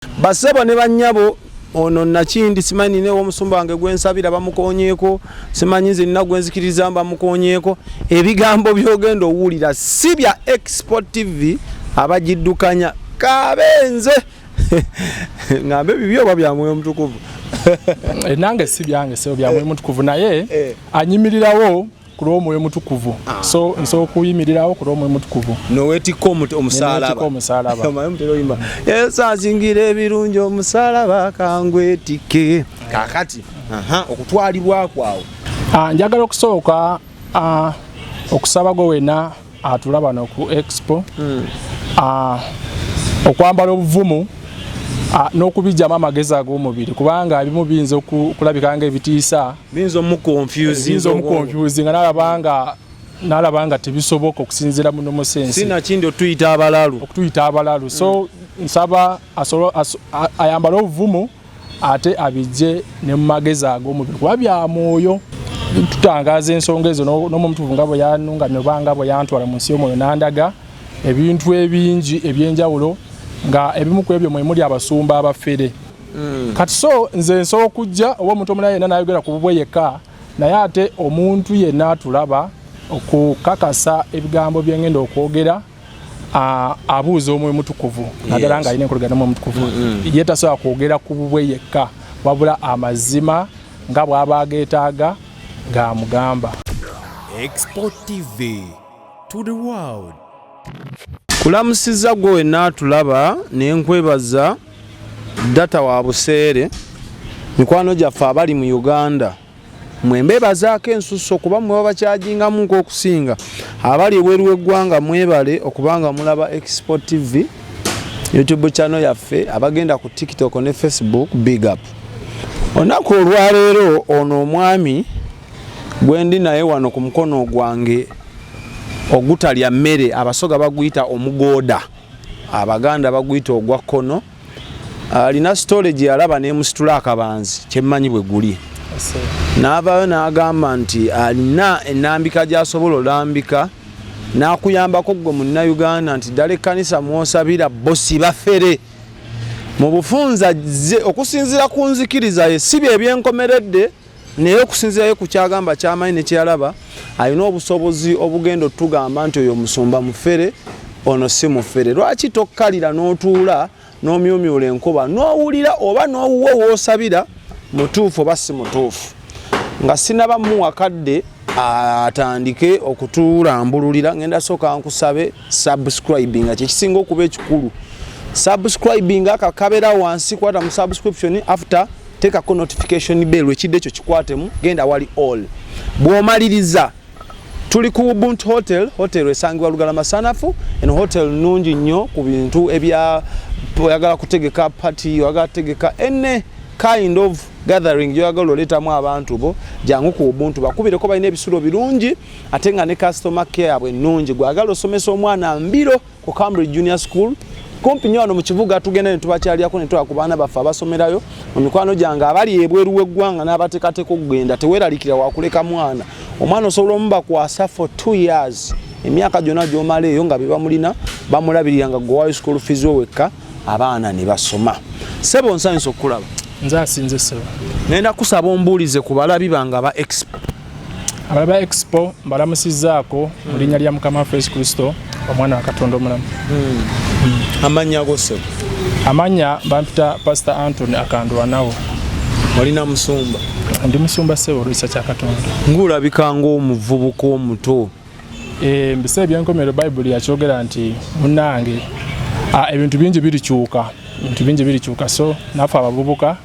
Basebo ne bannyabo ono nakindi simanyi ne omusumba wange gwensabira bamukonyeeko simanyi nze nina gwenzikiriza bamukonyeeko ebigambo byogenda owulira si bya Export TV abagiddukanya kabenze ngambe bibyo oba bya Mwoyo Mutukuvu nange si byange sebo bya Mwoyo Mutukuvu naye anyimirirawo kulwo Mwoyo Mutukuvu so nso kuyimirirawo kulwo Mwoyo Mutukuvu nowetikko omusalaba Mwoyo mutero yimba esazingira ebirungi omusalaba kangwetike kakati okutwalibwa kwawo njagala okusooka okusaba go wena atulaba no ku Expo okwambala obuvumu n'okubijjamu amagezi ag'omubiri kubanga ebimu biyinza okulabika nga ebitiisa biyinza omukonfyuzi nga nalabanga tebisoboka okusinziira muno mu sensi sinakindi okutuyita abalalu so nsaba ayambala obuvumu ate abijje ne mu magezi ag'omubiri kuba bya mwoyo tutangaza ensonga ezo n'omutukuvu nga bwe yanungamye oba nga bwe yantwala mu nsi y'omwoyo nandaga ebintu ebingi ebyenjawulo nga ebimu ku ebyo mwe muli abasumba abafere kati so nze nsobola okujja oba omuntu omulala yenna n'ayogera ku bubwe yekka naye ate omuntu yenna atulaba okukakasa ebigambo bye ngenda okwogera abuuza Omwoyo Mutukuvu naddala nga alina enkolagana n'Omwoyo Mutukuvu ye tasobola kwogera ku bubwe yekka wabula amazima nga bw'aba ageetaaga g'amugamba. Export TV to the world. Kulamusiza gwe natulaba nenkwebaza data wa buseere mikwano gyaffe abali mu Uganda mwembebazaako ensuso kuba mwe babakyajingamu nk'okusinga abali ebweru w'eggwanga mwebale okubanga mulaba Export TV YouTube channel yaffe abagenda ku TikTok ne Facebook big up onako olwaleero ono omwami gwendi naye wano ku mukono gwange ogutalya mmere abasoga baguyita omugooda abaganda baguyita ogwa kkono alina storage yalaba nemusitula akabanzi kyemmanyi bwe guli n'avaayo n'agamba nti alina ennambika gy'asobola olambika n'akuyambako gwe munnayuganda nti ddala ekkanisa mwosabira bosi bafere mu bufunza okusinziira ku nzikiriza ye si bye ebyenkomeredde naye okusinziirayo ku kyagamba ky'amanyi ne kyalaba alina obusobozi obugenda otugamba nti oyo musumba mufere ono si mufere lwaki tokkalira n'otuula n'omyumyula enkuba n'owulira oba n'owuwo woosabira mutuufu oba si mutuufu nga sinaba muwakadde atandike okutulambululira ngenda sooka nkusabe subscribing nga kyekisinga okuba ekikulu subscribing akakabeera wansi kwata mu subscription after tekako notification bell ekidde ekyo kikwatemu genda wali all bw'omaliriza tuli ku Ubuntu hotel esangibwa Lugalama Sanafu eno hotel nungi nnyo ku bintu ebya oyagala kutegeka party oyagala kutegeka ene kind of gathering yoyagala oleetamu abantu bo jangu ku Ubuntu bakubireko balina ebisulo birungi ate nga ne customer care bwe nnungi gwagala osomesa omwana mbiro ku Cambridge Junior School kumpi nnyo wano mu kibuga tugenda ne tubakyaliyako ne tuwa ku baana baffe abasomerayo mu mikwano gyange abali ebweru w'eggwanga n'abateekateeka okugenda teweeralikira wakuleka mwana omwana osobola omubakwasa for 2 years emyaka gyonna gy'omala eyo nga be bamulina bamulabirira nga gwewayo school fees wekka abaana ne basoma sebo nsanyusa okukulaba nze asinze sebo ngenda kusaba ombuulize ku balabi bange aba Expo abalaba Expo mbalamusizaako mu linnya lya Mukama waffe Yesu Kristo omwana wa Katonda omulamu amanya go sebo amanya bampita Pastor Anthony Akandwanawo walina musumba ndi musumba sebo olwisa kya Katonda ngulabika ng'omuvubuka omuto mbise ebyenkomero Bible yakyogera nti munnange ebintu bingi birikyuka so naffe abavubuka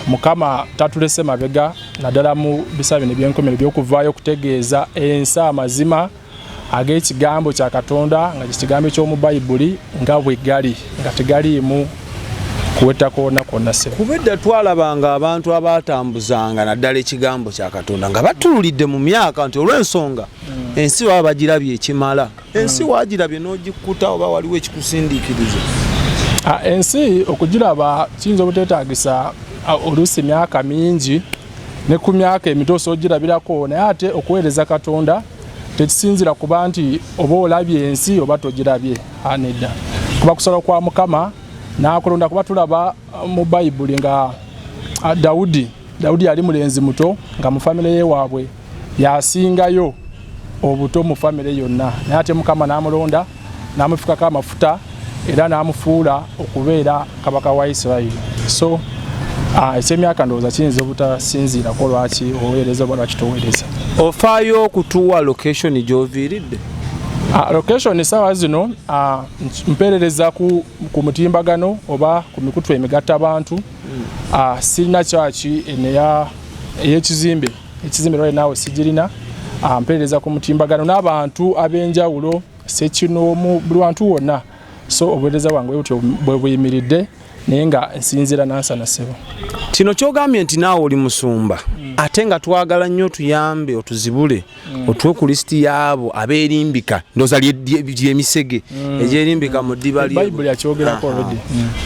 Mukama tatulese mabega naddala mu bisaba bino ebyenkomero by'okuvaayo okutegeeza ensi amazima ag'ekigambo kya Katonda nga kigambo ky'omu Bible nga bwe gali nga tegaliimu kuweta konna sebo kubedda twalabanga abantu abatambuzanga naddala ekigambo kya Katonda nga batuulidde mu myaka nti olw'ensonga ensi baba bagirabye ekimala ensi wagirabye n'ogikkuta oba waliwo ekikusindiikiriza ensi okugiraba kiyinza obuteetaagisa oluusi myaka mingi ne ku myaka emito osogirabirako naye ate okuweereza Katonda tekisinzira kuba nti oba olabye ensi oba togirabye nedda kuba kusala kwa Mukama n'akulonda kuba tulaba mu Bayibuli nga Daudi yali mulenzi muto nga mu famire ye waabwe yasingayo obuto mu famire yonna naye ate Mukama n'amulonda n'amufukako amafuta era n'amufuula okubeera kabaka wa Isirayiri. So ekyemyaka ndowooza kiyinza obutasinziirako lwaki oweereza oba lwaki toweereza. Ofaayo okutuwa location gy'oviiridde? Location essaawa zino mpeerereza ku mutimbagano oba ku mikutu emigatta abantu. Sirina kyaki ey'ekizimbe lwali naawe sigirina. Mpeerereza ku mutimbagano n'abantu ab'enjawulo Ssekinoomu buli wantu wonna. So obuweereza bwange butyo bwe buyimiridde naye nga nsinziira Nansana Ssebo. Kino kyogambye nti naawe oli musumba ate nga twagala nnyo tuyambe otuzibule otuwe ku lisiti y'abo abeerimbika ndowooza ly'emisege egyerimbika mu ddiba lye Bayibuli akyogerako already.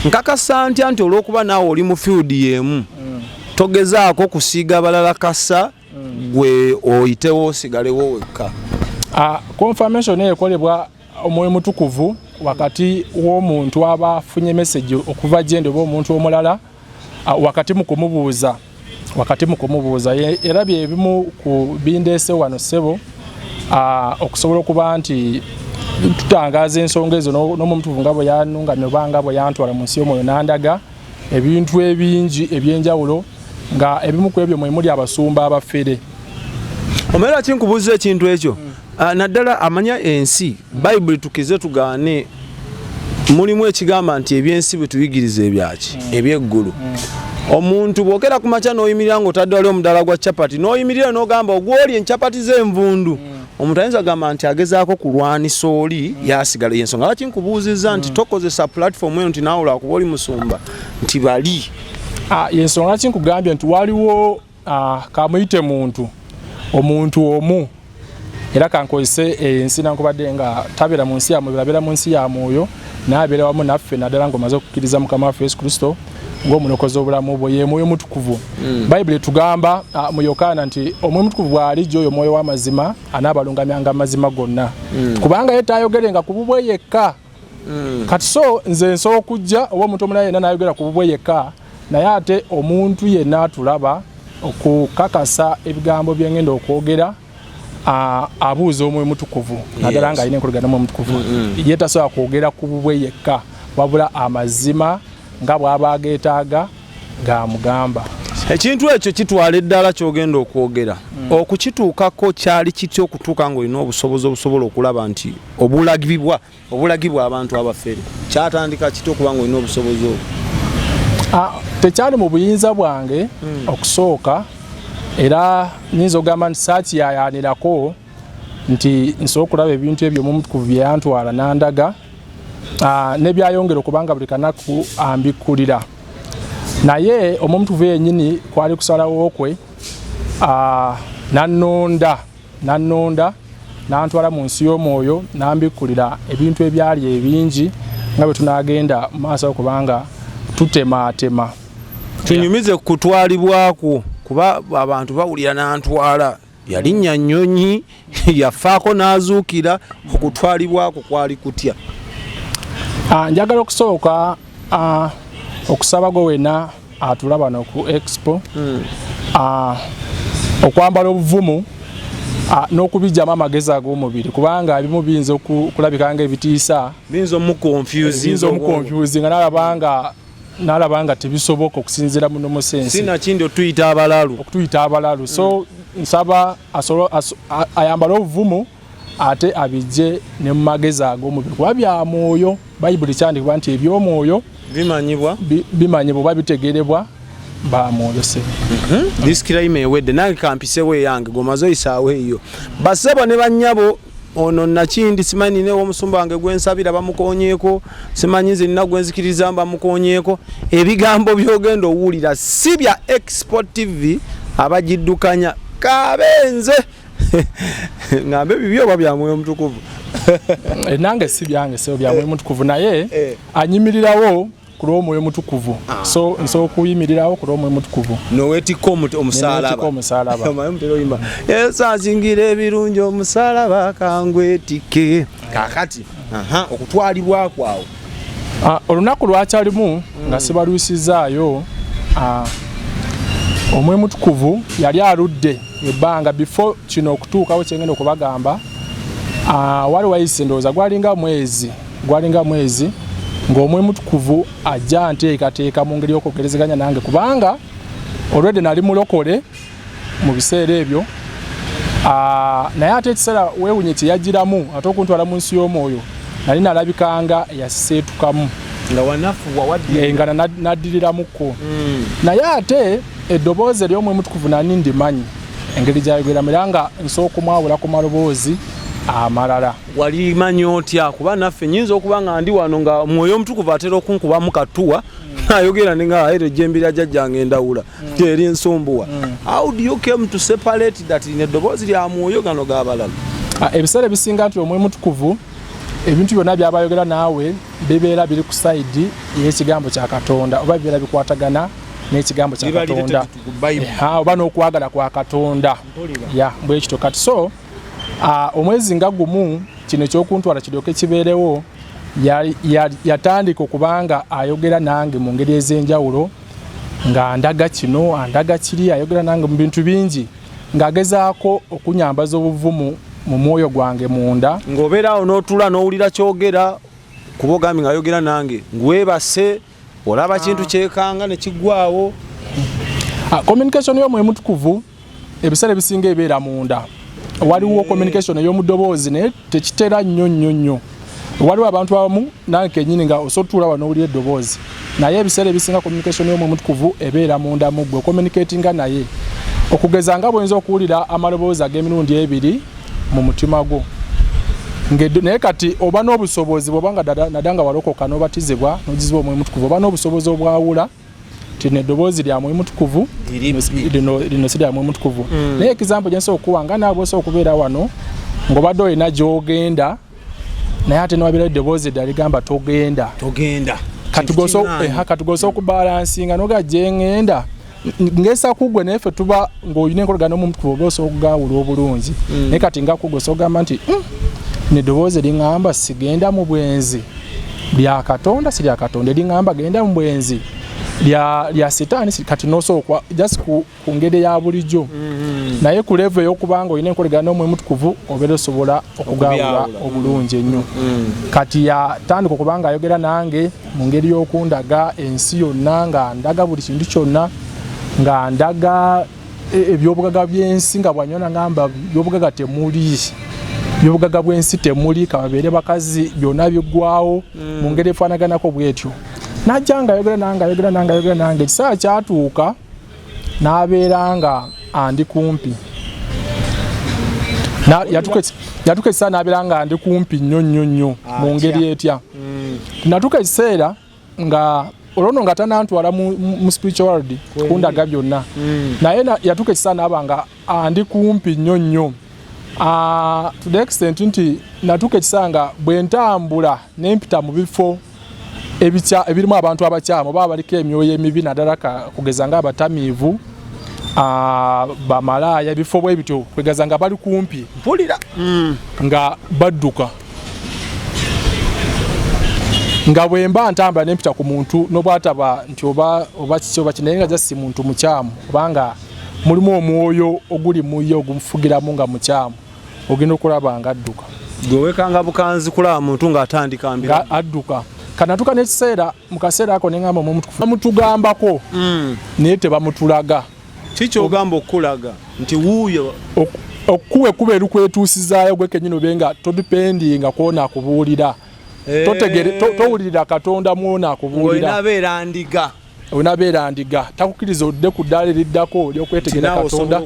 Nkakasa ntya nti olw'okuba naawe oli mu field y'emu togezaako kusiiga balala kasa gwe oyitewo osigalewo wekka. Confirmation ekolebwa Omwoyo Mutukuvu wakati w'omuntu aba afunye message okuva gye oba omuntu omulala wakati mu kumubuuza era byebimu ku bindeese wano ssebo okusobola okuba nti tutangaaza ensonga ezo n'Omutukuvu nga bwe yanungamye oba nga bwe yantwala mu nsi y'omwoyo n'andaga ebintu ebingi eby'enjawulo nga ebimu ku ebyo mwe muli abasumba abafere. Omera kinkubuuza ekintu ekyo naddala amanya ensi Bayibuli tukize tugaane mulimu ekigamba nti ebyensi bwe tuyigiriza ebyaki ebyeggulu. Omuntu bwogera ku makya n'oyimirira ng'otadde wali omudala gwa capati n'oyimirira n'ogamba ogwoli encapati z'envundu omuntu ayinza agamba nti agezaako kulwanisa oli yasigala y'ensonga. Lwaki nkubuuzizza nti tokozesa platform eno nti naawe lwakuba oli musumba nti bali y'ensonga lwaki nkugambye nti waliwo kamuyite omuntu omu era kankozese ensi nankubadde nga tabeera mu nsi yamwe abeera mu nsi ya mwoyo n'abeera wamu naffe naddala ng'omaze okukkiriza Mukama waffe Yesu Kristo ng'omulokozi obulamu bwe ye Mwoyo Mutukuvu. Bayibuli tugamba mu Yokaana nti Omwoyo Mutukuvu bw'alijja oyo Mwoyo w'amazima anaabalungamyanga amazima gonna kubanga ye taayogerenga ku bubwe yekka. Kati so nze nsobola okujja oba omuntu omulala yenna n'ayogera ku bubwe yekka naye ate omuntu yenna atulaba okukakasa ebigambo bye ngenda okwogera abuuza Omwoyo Mutukuvu naddala nga alina enkolagana n'Omwoyo Mutukuvu ye tasobola kwogera ku bubwe yekka wabula amazima nga bw'aba ageetaaga g'amugamba. Ekintu ekyo kitwala eddala ky'ogenda okwogera okukituukako kyali kitya okutuuka ng'olina obusobozi obusobola okulaba nti obulagibwa abantu abafere kyatandika kitya okuba ng'olina obusobozi obwo? Tekyali mu buyinza bwange okusooka era nyinza okugamba nti saakiyaayaanirako nti nsobola okulaba ebintu ebyo Omwoyo Mutukuvu bye yantwala n'andaga nebyayongera okubanga buli kanaku ambikkulira naye Omwoyo Mutukuvu yennyini kwali kusalawo kwe nannonda n'antwala mu nsi y'omwoyo n'ambikkulira ebintu ebyali ebingi nga bwe tunaagenda mu maaso okubanga tutemaatema. Kinyumize kutwalibwako kuba abantu bawulira n'antwala yalinnya nnyonyi yafaako n'azuukira okutwalibwako kwali kutya? Njagala okusooka okusaba gwe wenna atulaba no ku Expo okwambala obuvumu n'okubijjamu amagezi ag'omubiri kubanga ebimu biyinza okulabika nga ebitiisa biyinza omukonfyuzinga n'alaba nga tebisoboka okusinziira muno mu sensi sinakindi okutuyita abalalu. So nsaba ayambale obuvumu ate abijje ne mu magezi ag'omubiri kuba bya mwoyo. Bayibuli kyandikibwa nti eby'omwoyo bimanyibwa oba bitegeerebwa ba mwoyo se. Disikirayima ewedde nange kampisewo eyange gomaze oyisaawo eyo basebo ne bannyabo ono nakindi simanyi nina omusumba wange gwensabira bamukonyeeko simanyi nze nina gwenzikiriza bamukonyeeko ebigambo byogenda owulira si bya Expo TV abagiddukanya kabenze ngambe bibyo oba bya Mwoyo Mutukuvu nange si byange sebo bya Mwoyo Mutukuvu naye anyimirirawo ku lw'Omwoyo Mutukuvu. So nsobola okuyimirirawo ku lw'Omwoyo Mutukuvu noweetika omusalaba omayomutero Yesu azingira ebirungi omusalaba kangwetike kakati okutwalibwa kwawo olunaku lwakyalimu nga sibaluusizaayo omwemutukuvu yali aludde ebbanga before kino okutuukawo kyengenda okubagamba wali wayise ndowooza gwalinga mwezi ng'omwemutukuvu ajja nteekateeka mu ngeri y'okwogerezeganya nange kubanga olwedde nali mulokole mu biseera ebyo naye ate ekiseera weewunye kye yagiramu ate okuntwala mu nsi y'omwoyo nali nalabikanga yaseetukamu nga naddirirramukko naye ate eddoboozi ery'omwemutukuvu nani ndimanyi engeri gyayogeramu era nga nsooka kumwawula ku maloboozi amalala. Wali manyi otya kuba naffe nyinza okuba nga ndi wano nga mwoyo omutukuvu atera okunkubamu katuwa ayogera nga ero jembira jajjange endawula teri nsumbuwa. How do you came to separate that in eddoboozi lya mwoyo gano g'abalala? Ebiseera ebisinga nti omwemutukuvu ebintu byonna byabayogera naawe bibeera biri ku sayidi y'ekigambo kya Katonda oba bibeera bikwatagana n'ekigambo kya Katonda oba n'okwagala kwa Katonda bwe kityo kati so omwezi nga gumu kino ekyokuntwala kiryoke kibeerewo yatandika okubanga ayogera nange mu ngeri ez'enjawulo nga ndaga kino andaga kiri ayogera nange mu bintu bingi ng'agezaako okunyambaza obuvumu mu mwoyo gwange munda ng'obeerawo n'otuula n'owulira kyogera kuba ogambi ng'ayogera nange ngwebase olaba kintu kyekanga ne kiggwawo. Communication y'omwemutukuvu ebiseera ebisinga ebeera munda. Waliwo communication ey'omudoboozi naye tekitera nnyo. Waliwo abantu abamu nange kennyini nga osotuula wano owulira eddoboozi naye ebiseera ebisinga communication y'omwemutukuvu ebeera munda mu ggwe communicatinga naye okugeza nga bw'oyinza okuwulira amaloboozi ag'emirundi ebiri mu mutima gwo naye kati oba n'obusobozi bw'oba nga nadanga walokoka n'obatizibwa n'ogizibwa omwemutukuvu oba n'obusobozi obwawula tino eddoboozi lya mwemutukuvu lino si lya mwemutukuvu. Naye ekizampo gye nsobola okuwa nga naawe osobola okubeera wano ng'obadde olina gy'ogenda naye ate n'owabeerayo eddoboozi eddala ligamba togenda katugosa okubalansinga noga gye ngenda ngesa kugwe naye ffe tuba ng'olina enkolagana n'omwemutukuvu oba osobola okugawula obulungi naye kati nga kugwe osobola okugamba nti n'eddoboozi liŋŋamba sigenda mu bwenzi lya Katonda si lya Katonda liŋŋamba genda mu bwenzi lya sitaani kati n'osobola just ku ngeri ya bulijjo naye ku level ey'okubanga olina enkolagana n'omwemutukuvu obeera osobola okugawula obulungi ennyo. Kati yatandika okubanga ayogera nange mu ngeri y'okundaga ensi yonna nga ndaga buli kintu kyonna nga ndaga ebyobugaga by'ensi nga bwanyona ngamba byobugaga temuli byobugaga bw'ensi temuli kababeere bakazi byonna biggwawo mu ngeri efaanaganako bw'etyo. Najja nga ayogera nange ekiseera kyatuuka n'abeera nga andi kumpi yatuuka ekiseera n'abeera nga andi kumpi nnyo mu ngeri etya. Natuuka ekiseera nga olwono nga tanantwala mu spiritual world kundaga byonna naye yatuuka ekiseera n'aba nga andi kumpi nnyo to the extent nti natuuka ekiseera nga bwe ntambula n'empita mu bifo ebirimu abantu abakyamu oba abaliko emyoyo emibi naddala kugeza nga abatamiivu bamalaaya ebifo bwe bityo kwegeza nga bali kumpi mpulira nga badduka nga bwe mba ntambula n'empita ku muntu n'obwataba nti oba kiki oba kinaye nga jasi muntu mukyamu kubanga mulimu omwoyo oguli muye ogumufugiramu nga mukyamu ogenda okulaba nga adduka gwewekanga bukanzi kulaba muntu ng'atandika mbira adduka kanatuka n'ekiseera mu kaseera ako neŋŋamba omwemutukuvu bamutugambako naye tebamutulaga. Kiki ogamba okulaga nti wuuyo okuwa ekkuba erikwetuusizaayo gwe kennyini obe nga todipendinga kwona akubuulira towulirira Katonda mwona akubuulira onabeera ndiga takukkiriza odde ku ddaala eriddako ly'okwetegera Katonda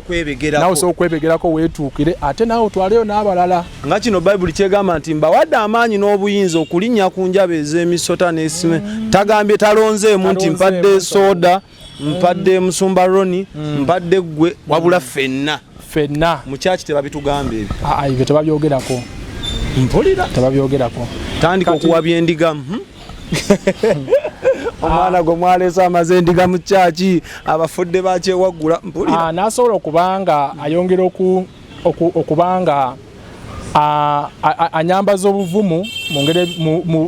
nawe osobola okwebegerako weetuukire ate naawe otwaleyo n'abalala. Nga kino Bayibuli kyegamba nti mbawadde amaanyi n'obuyinza okulinnya ku njaba ez'emisota n'esime tagambye talonzeemu nti mpadde sooda mpadde musumba Roni mpadde ggwe wabula ffenna mu kyaki tebabitugamba ebyo ebyo tebabyogerako mpulira tebabyogerako tandika okuwabya endiga omwana gwe mwaleese amaze endiga mu kyaki abafudde bakyewaggula mpulira n'asobola okubanga ayongera okubanga anyambaza obuvumu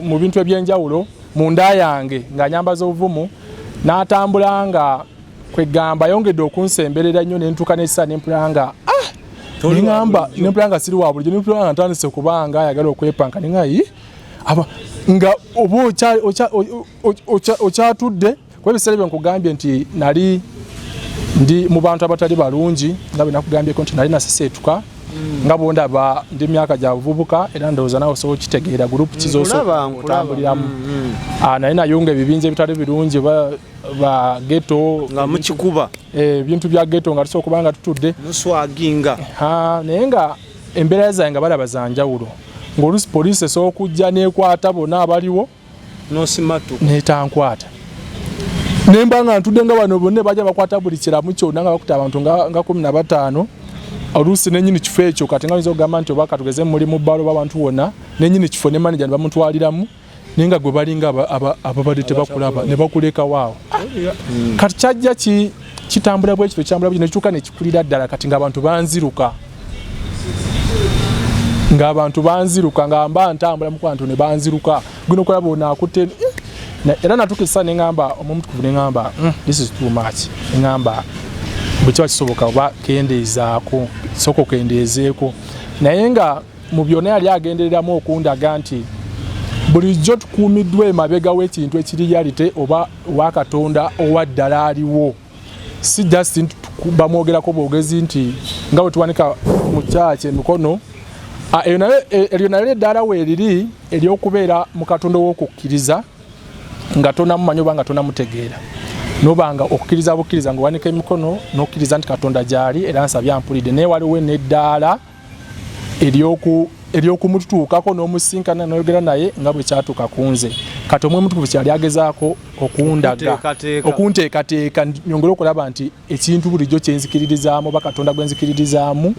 mu bintu eby'enjawulo munda yange ng'anyambaza obuvumu n'atambula nga kwegamba yongedde okunsemberera nnyo nentuuka n'essa nempulanga nempulanga siri wa bulijjo nempulanga ntandise kubanga ayagala okwepanka nengayi nga oba okyatudde kuba ebiseera bye nkugambye nti nali ndi mu bantu abatali balungi nga bwe nakugambyeko nti nali naseseetuka nga bwondaba ndi myaka gya buvubuka era ndowooza nawe osobola okitegeera gurupu kizootambuliramu nali nayunga ebibinja ebitali birungi ba geto nga mukikuba ebintu bya geto nga tusobola okuba nga tutudde muswaginga naye nga embeera zange nga balaba zanjawulo ng'oluusi poliisi esobola okujja n'ekwata bonna abaliwo nosimatu n'etankwata nemba nga ntudde nga bano bonna bajja bakwata buli kiramu kyonna nga bakuta abantu nga 15 oluusi nenyini kifo ekyo kati nga oyinza okugamba nti oba katugeze muli mu bbalo b'abantu bonna nenyini kifo ne manager ne bamutwaliramu naye nga gwe balinga ababadde tebakulaba ne bakuleka waawo kati kyajja kitambula bwe kityo kyambula bwe nekituuka nekikulira ddala kati ng'abantu banziruka nga mba ntambula mu kwantu ne banziruka gwino okulaba onaakutte era natukisa neŋŋamba omutukuvu neŋŋamba this is too much neŋŋamba bwe kiba kisoboka oba kendeezaako sooka okendeezeeko naye nga mu byonna yali agendereramu okundaga nti bulijjo tukuumiddwa emabega w'ekintu ekiri yalite oba wa Katonda owa ddala aliwo si just bamwogerako bwogezi nti nga bwe tuwanika mu kyaki emikono eryo nalyo eddaala weeriri ery'okubeera mu Katonda w'okukkiriza nga tonamumanyi oba nga tonamutegeera nobanga okukkiriza bukkiriza nga wanika emikono n'okkiriza nti Katonda gy'ali era nsabye ampulidde naye waliwo n'eddaala ery'okumututuukako n'omusinkana n'oyogera naye nga bwe kyatuuka ku nze kati omwe mutukuvu kyali agezaako okundaga okunteekateeka nyongere okulaba nti ekintu bulijjo kyenzikiririzaamu oba Katonda gwenzikiririzaamu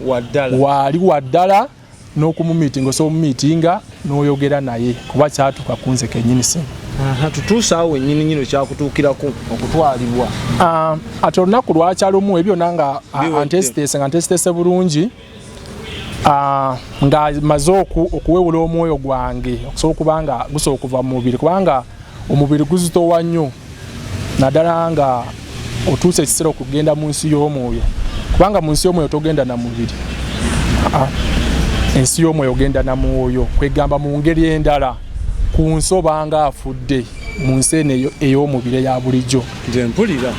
waali waddala n'okumumiitinga osobola omumiitinga n'oyogera naye kuba kyatuuka ku nze kennyini simu tutuusa awo ennyini nyino kyakutuukirako okutwalibwa ate olunaku lwakyalumu ebyo nanga antesitese bulungi nga maze okuwewula omwoyo gwange okusobola okuba nga gusobola okuva mu mubiri kubanga omubiri guzitowa nnyo naddala nga otuuse ekiseera okugenda mu nsi y'omwoyo kubanga mu nsi y'omwoyo togenda na mubiri ensi y'omwoyo ogenda na mwoyo kwegamba mu ngeri endala ku nsi obanga afudde mu nsi eno ey'omubiri eya bulijjo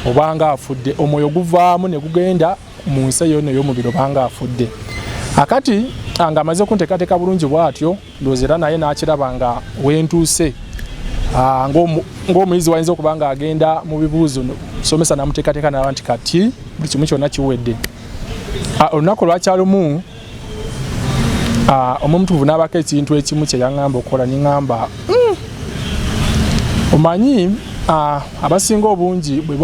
obanga afudde omwoyo guvaamu ne gugenda mu nsi eyo ey'omubiri obanga afudde akati nga amaze okunteekateeka bulungi bw'atyo ndowooza era naye n'akiraba nga wentuuse ng'omuyizi wayinza okuba nga agenda mu bibuuzo somesa namuteekateeka naba nti kati buli kimu kyonna kiwedde olunaku lwakyalumu omutukuvu n'abako ekintu ekimu kye yaŋŋamba okukola niŋŋamba omanyi abasinga obungi bwe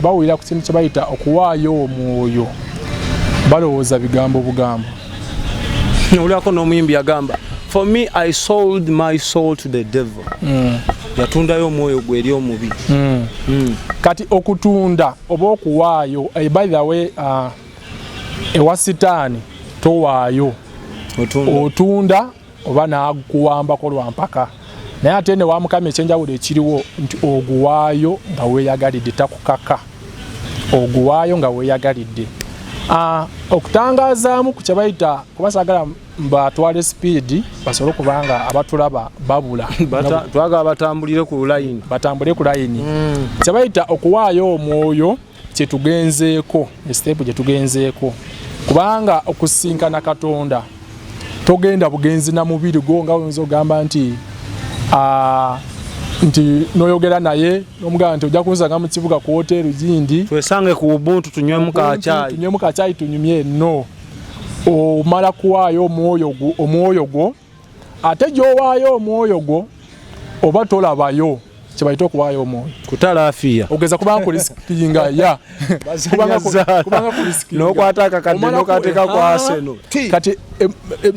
bawulira ku kintu kye bayita okuwaayo omwoyo balowooza bigambo bugambo olwako n'omuyimbi yagamba for me I sold my soul to the devil yatundayo omwoyo gwe eri omubi kati okutunda oba okuwaayo by the way ewa sitaani towaayo otunda oba naguwambako lwampaka naye ate ne wamukama ekyenjawulo ekiriwo nti oguwaayo nga weeyagalidde takukaka oguwaayo nga weeyagalidde okutangazaamu ku kye bayita kuba saagala batwale speedi basobole okubanga abatulaba babula twagala batambulire ku layini kye bayita okuwaayo omwoyo kyetugenzeeko esiteepu gyetugenzeeko kubanga okusinkana Katonda togenda bugenzi na mubiri gwo nga oyinza ogamba nti noyogera naye nomugamba nti ojja kunzanga mu kibuga ku hoteeri gindi twesange ku Ubuntu tunywemu kacaayi tunyumye no omala kuwaayo omwoyo gwo ate gy'owaayo omwoyo gwo oba tolabayo kye bayita okuwaayo omwoyo kutalaafiya ogeza kubanga kulisikinga kubanga n'okwata akakadde n'okateeka ku Arsenal kati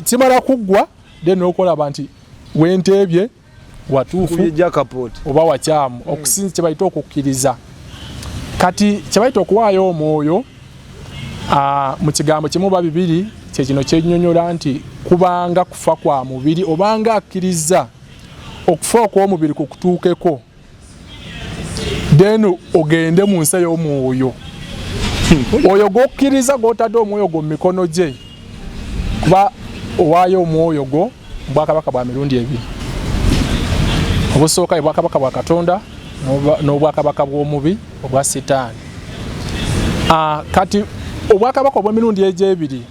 kimala kuggwa then n'okolaba nti wenteebye watuufu oba wakyamu okusinza kye bayita okukkiriza kati kye bayita okuwaayo omwoyo mu kigambo kimu ba bibiri kyekino kyennyonnyola nti kubanga kufa kwa mubiri obanga akkiriza okufa kw'omubiri kukutuukeko then ogende mu nsi y'omwoyo oyo gwokkiriza gw'otadde omwoyo gwo mu mikono gye kuba owaayo omwoyo gwo obwakabaka bwa mirundi ebiri obusooka obwakabaka bwa Katonda n'obwakabaka bw'omubi obwa Sitaani. Kati obwakabaka obw'emirundi egy'ebiri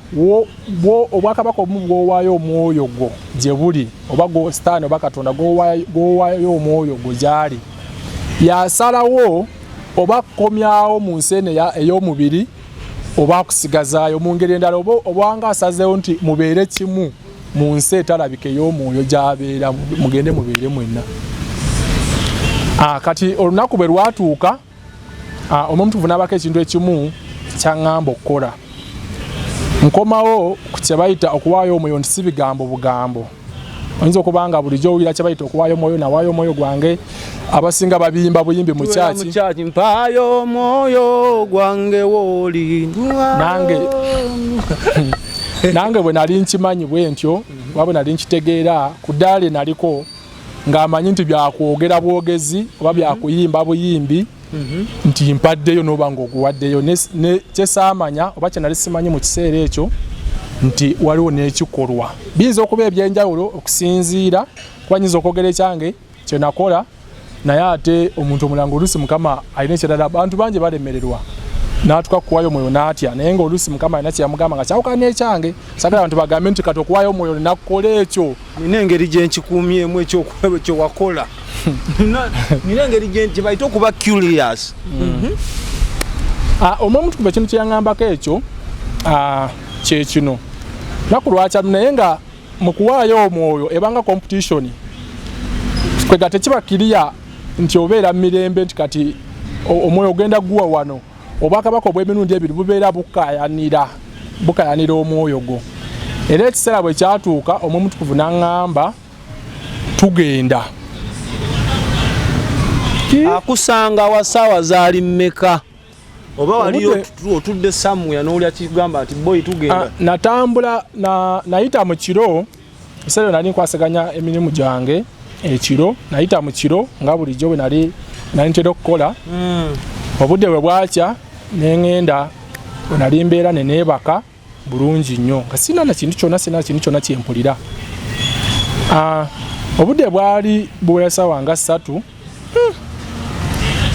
obwakabaka obumu bw'owaayo omwoyo gwo gye buli oba Sitaani oba Katonda gw'owaayo omwoyo gwo gy'ali yasalawo oba kukomyawo mu nsi ey'omubiri oba kusigazaayo mu ngeri endala obanga asazeewo nti mubeere kimu mu nsi etalabika ey'omwoyo gy'abeera mugende mubeere mwenna. Kati olunaku bwe lwatuuka omuntu vunaabako ekintu ekimu kyaŋŋamba okukola nkomawo ku kye bayita okuwaayo omwoyo nti si bigambo bugambo. Oyinza okuba nga bulijjo owulira kye bayita okuwaayo omwoyo nawaayo omwoyo gwange abasinga babiyimba buyimbi mu kyaki mpaayo omwoyo gwange wooli nange bwe nali nkimanyi bwe ntyo wabwe nali nkitegeera ku ddaali naliko ng'amanyi nti byakwogera bwogezi oba byakuyimba buyimbi nti mpaddeyo n'oba ng'oguwaddeyo kye saamanya oba kye nali simanyi mu kiseera ekyo nti waliwo n'ekikolwa biyinza okuba ebyenjawulo okusinziira kuba nyinza okwogera ekyange kye nakola naye ate omuntu omulala oluusi Mukama alina ekirala. Abantu bangi balemererwa n'atuka kuwaayo omwoyo n'atya naye ng'oluusi Mukama alina kye yamugamba nga kyawukana n'ekyange sagala abantu bagambe nti kati okuwaayo omwoyo nakukola ekyo nina engeri gye nkikuumyemu ekyo wakola nina engeri gye bayita okuba curious. Omwomutukuvu ekintu kye yaŋŋambako ekyo kye kino naku lwakyalo naye nga mu kuwaayo omwoyo ebanga competition kwega tekiba kiriya nti obeera mu mirembe nti kati omwoyo ogenda guwa wano obwakabaka obw'emirundi ebiri bubeera bukayanira omwoyo gwo. Era ekiseera bwe kyatuuka omwomutukuvu n'aŋŋamba tugenda. Akusanga wasaawa zaali mmeka oba wali otudde somewhere n'olya kigamba nti boy tugenda? Natambula nayita mu kiro ekiseera nali nkwasaganya emirimu gyange ekiro nayita mu kiro nga bulijjo bwe nali ntera okukola. Obudde bwe bwakya neŋŋenda bwe nali mbeera ne neebaka bulungi nnyo nga sina kintu kyonna kye mpulira. Obudde bwali buwera ssaawa nga 3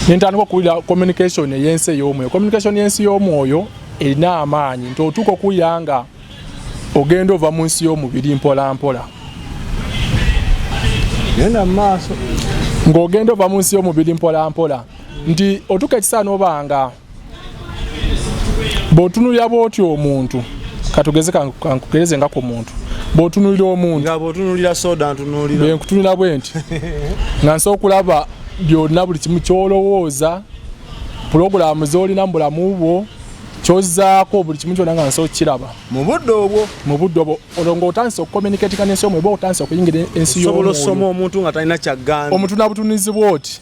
nentandika okuwulira communication ey'ensi ey'omwoyo. Communication y'ensi y'omwoyo erina amaanyi nti otuuka okuwulira nga ogenda ova mu nsi y'omubiri mpola mpola genda maaso ng'ogenda ova mu nsi y'omubiri mpola mpola nti otuuka ekisaana oba nga bw'otunulira bw'otyo omuntu katugeze kankugereze nga ku muntu bw'otunulira omuntu nga bw'otunulira soda ntunulira bwe nkutunulira bwe nti nga nsobola okulaba byonna buli kimu kyolowooza pulogulaamu z'olina mu bulamu bwo kyozzaako buli kimu kyonna nga nsobola okukiraba mu budde obwo olwo ng'otandise okucommunicatinga n'ensi y'omwoyo oba otandise okuyingira ensi y'omwoyo. Osobola osoma omuntu nga talina kyagamba omuntu nabutunuuzibwa oti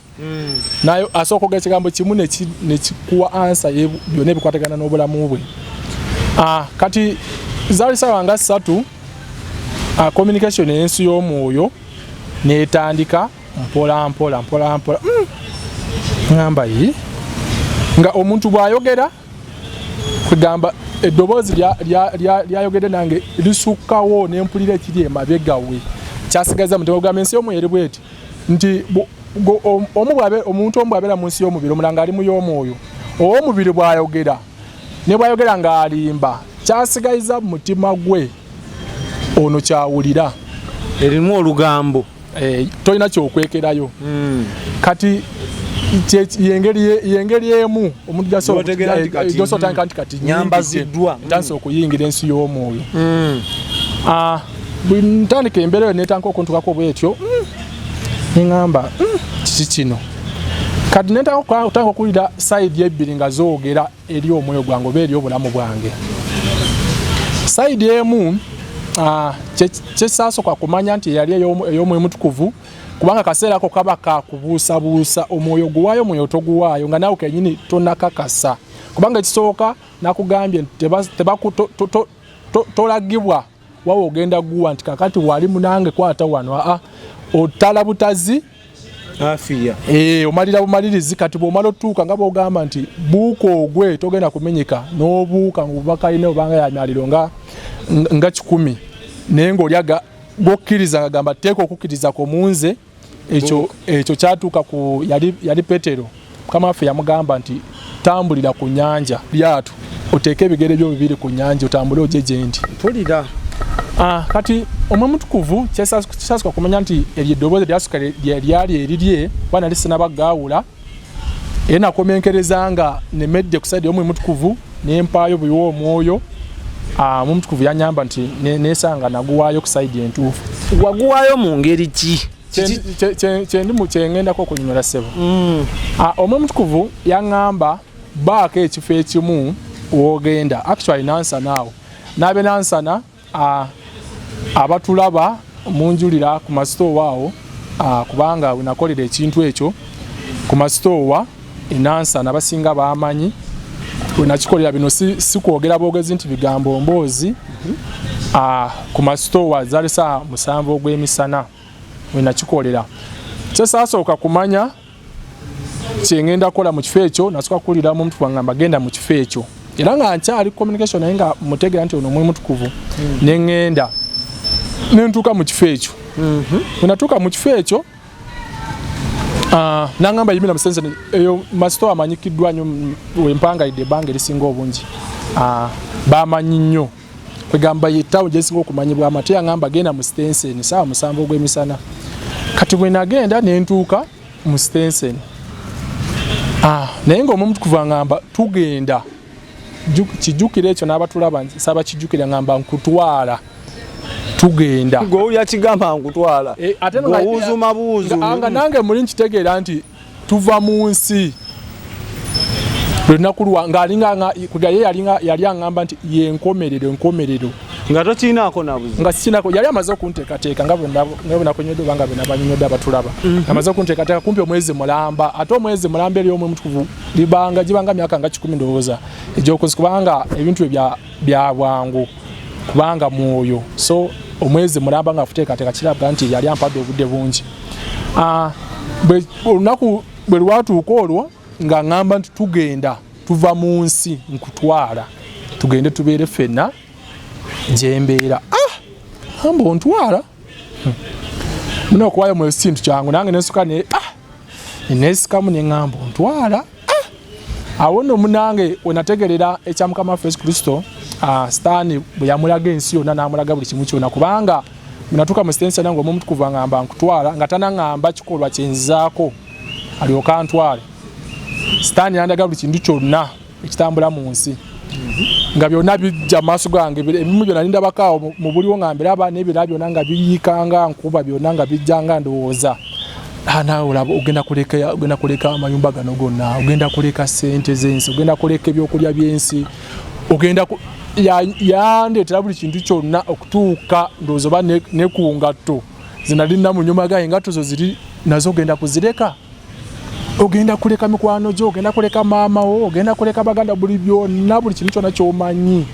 naye asooka okwogera ekigambo kimu ne kikuwa ansa byonna ebikwatagana n'obulamu bwe. Kati zaali ssaawa nga 3 communication y'ensi y'omwoyo n'etandika mpola mpola ngamba nga omuntu bw'ayogera kugamba eddoboozi lyayogedde nange lisukkawo n'empulira ekiri emabega we kyasigaza mutima ogamba ensi y'omwoyo eri bweti nti omuntu omu bw'abeera mu nsi y'omubiri omulala ng'ali mu y'omwoyo ow'omubiri bw'ayogera ne bw'ayogera ng'alimba kyasigayiza mu mutima gwe ono kyawulira erimu olugambo tolina kyokwekerayo. Kati yengeri emu omuntu gy'asobola nti kati nyambaziddwa ntandise okuyingira ensi y'omwoyo. Bwe ntandika embeera eyo netandika okuntukako bwetyo neŋŋamba kiki kino kati netandika okuwulira sayidi ebbiri nga zoogera eri omwoyo gwange oba eri obulamu bwange. Sayidi emu kyesasooka kumanya nti yali ey'omwoyo mutukuvu kubanga kaseera ako kaba kakubuusabuusa omwoyo guwaayo omwoyo toguwaayo nga naawe kenyini tonakakasa kubanga ekisooka nakugambye tolagibwa wawe ogenda guwa nti kakati wali munange kwata wano otala butazi afia omalira bumalirizi kati bw'omala otuuka nga bw'ogamba nti buuka ogwe togenda kumenyeka n'obuuka ng'obubaka ine obanga yamyaliro nga 10 naye ng'olyaga bw'okkiriza ngagamba teeka okukkiriza ku munze ekyo kyatuuka ku yali Petero Mukama waffe yamugamba nti tambulira ku nnyanja lyatu oteeke ebigere byo bibiri ku nnyanja otambule ojje gye ndi mpulira kati omwe mutukuvu kyesasuka kumanya nti eddoboozi lyasuka lyali erirye bwana lisinaba gaawula era nakomenkereza nga nemedde ku saidi y'omwe mutukuvu nempaayo buyiwa omwoyo mu mutukuvu yanyamba nti nesanga naguwaayo ku saidi entuufu. Waguwaayo mu ngeri ki? Kyendimu kyengendako okunyonyola ssebo. Omwe mutukuvu yaŋŋamba baako ekifo ekimu w'ogenda actually nansana awo n'abe nansana abatulaba munjulira ku masitoowa awo kubanga we nakolera ekintu ekyo ku masitoowa enansana basinga bamanyi we nakikolera bino si kwogera boogezi nti bigambo mboozi ku masitoowa zaali saa 7 ogw'emisana we nakikolera kyesasooka kumanya kyengenda kukola mu kifo ekyo nasooka kuwulira mu mutukuvu ngamba genda mu kifo ekyo era nga nkyali communication naye nga mutegera nti ono omwe mutukuvu neŋŋenda nentuuka mu kifo ekyo we natuuka mu kifo ekyo naŋŋamba yimira musense eyo masito amanyikiddwa nnyo wempangayidde ebbanga erisinga obungi bamanyi nnyo kwegamba yettawo gyesinga okumanyibwa amate yaŋŋamba genda mu Stenseni saawa 7 ogw'emisana kati bwe nagenda nentuuka mu Stenseni naye ng'omwe mutukuvu aŋŋamba tugenda kijjukira ekyo n'abatulaba saba kijjukira ngamba nkutwala tugenda gwe kigamba nkutwala buuzu mabuuzu nga nange muli nkitegeera nti tuva mu nsi lunaku lwa ng'alinga yali aŋŋamba nti yenkomerero nga tokiinaako nabuzi nga sikinako yali amaze okunteekateeka nga bwe nakonyodde obanga be nabanyonyodde abatulaba amaze okunteekateeka kumpi omwezi mulamba ate omwezi mulamba eri omwe mutukuvu gibanga myaka nga 10 ndowooza egyokozi kubanga ebintu bya bwangu kubanga mwoyo so omwezi mulamba nga afuteekateeka kiraga nti yali ampadde obudde bungi olunaku bwe lwatuuka olwo nga ŋŋamba nti tugenda tuva mu nsi nkutwala tugende tubeere ffenna gyembeera amba ontwala muna okuwaayo mu ekintu kyangu nange nensuka nesikamu neŋŋamba ontwala awo nno munange wenategerera ekya Mukama waffe Yesu Kristo Sitaani bwe yamulaga ensi yonna n'amulaga buli kimu kyonna kubanga bwenatuuka mu Stenseni nange omwe mutukuvu aŋŋamba nkutwala nga tanaŋŋamba kikolwa kyenzaako alyoka antwale Sitaani yandaga buli kintu kyonna ekitambula mu nsi nga byonna bijja maaso gange ebimu byonna nindabakaawo mu buliwo nga mbiraba n'ebirala byonna nga biyiikanga nkuba byonna nga bijjanga ndowooza naawe olaba ogenda kuleka amayumba gano gonna ogenda kuleka ssente z'ensi ogenda kuleka ebyokulya by'ensi ogenda yandeetera buli kintu kyonna okutuuka ndowooza oba ne ku ngatto zinalina mu nyuma gange engatto zo ziri nazo ogenda kuzireka ogenda kuleka mikwano gyo ogenda kuleka maama wo ogenda kuleka baganda buli byonna buli kintu kyonna kyomanyi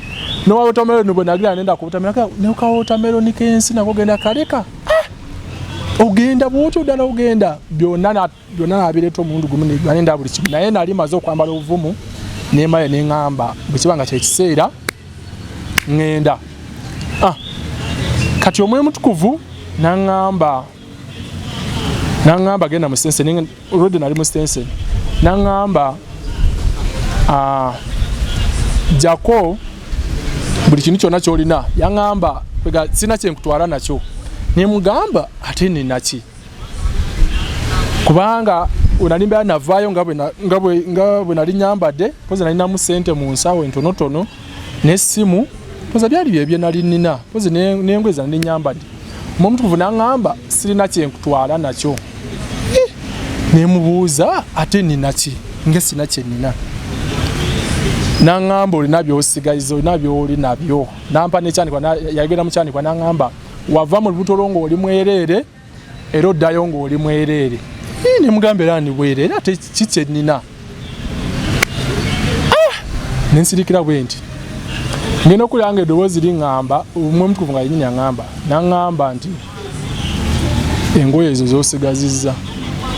nowawotameloni bwe nagira nenda kuwotameloni nekawotameloni kensi nako ogenda kaleka ogenda bwotyo ddala ogenda byonna nabireeta omulundi gumu nenda buli kimu naye nali maze okwambala obuvumu nemaye neŋŋamba bwe kiba nga kyekiseera ŋŋenda kati omwe mutukuvu naŋŋamba genda mu Stenseni olwedde nali mu Stenseni naŋŋamba jako buli kintu kyonna kyolina yaŋŋamba sina kyenkutwala nakyo nemugamba ate ninaki kubanga wenalimbeera navaayo nga bwe nali nyambadde pozi nalinamu ssente mu nsawo entonotono n'essimu poza byali byebye nali nina pozi n'engoye zanali nyambadde omutukuvu naŋŋamba sirina kyenkutwala nakyo nemubuuza ate ninaki nga sina kyenina naŋŋamba olina byosigayiza olina byoli nabyo nampa nekyanikwa yagenda mu kyanikwa naŋŋamba wava mu lubuto lwo ng'oli mwereere era oddayo ng'oli mwereere nemugamba era ni bwereere ate kikyenina nensirikira bwe nti ngenda okulira nga eddoboozi liŋŋamba omwe mutukuvu nga yenyini aŋŋamba naŋŋamba nti engoye ezo zosigazizza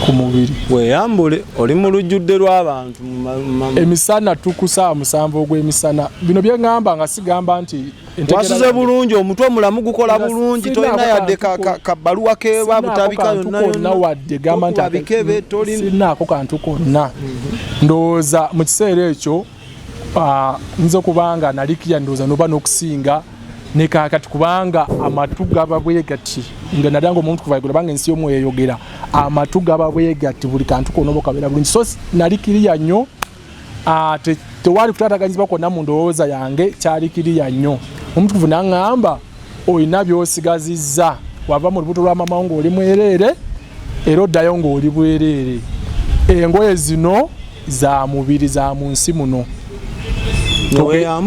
ku mubiri weeyambule oli mu lujjudde lw'abantu emisana tukusa musanvu ogw'emisana bino bye ngamba nga sigamba nti wasuze bulungi omutwe omulamu gukola bulungi tolina yadde kabbaluwa keba butabika yonna wadde gamba nti sinaako kantu konna ndowooza mu kiseera ekyo nze okubanga nalikirya ndowooza noba n'okusinga ne kaakati kubanga amatu gaba bwegati nga nadanga omuntu kuvaigula banga ensi y'omwoyo eyogera amatu gaba bwegati buli kantu konna oba kabeera bulungi so nalikirya nnyo tewali kutaataganyizibwa kwonna mu ndowooza yange kyalikirya nnyo omutukuvu naŋŋamba olina by'osigazizza wava mu lubuto lwa mama ng'oli mwereere era oddayo ng'oli bwereere engoye zino za mubiri za mu nsi muno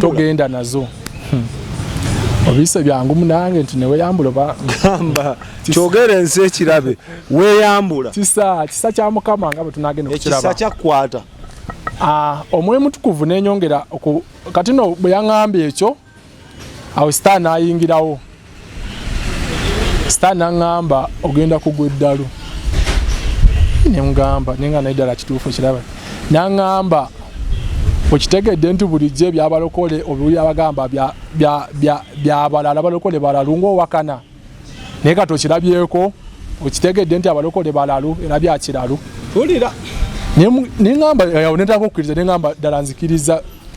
togenda nazo obise byangu munange nti neweeyambula gamba kyogera ensi ekirabe weeyambula kisa kya mukama nga bwe tunagenda okukiraba ekisa kyakwata omwoyo mutukuvu nenyongera kati no bwe yaŋŋambye ekyo awo sitaani n'ayingirawo sitaani n'aŋŋamba ogenda kugwa eddalu nemugamba nenga naye ddala kituufu kiraba n'aŋŋamba okitegedde nti bulijjo ebyabalokole obuli abagamba byabalala abalokole balalu ng'owakana naye kati okirabyeko okitegedde nti abalokole balalu era byakiralu ulira neŋŋamba awo nentaka okukkiriza neŋŋamba ddala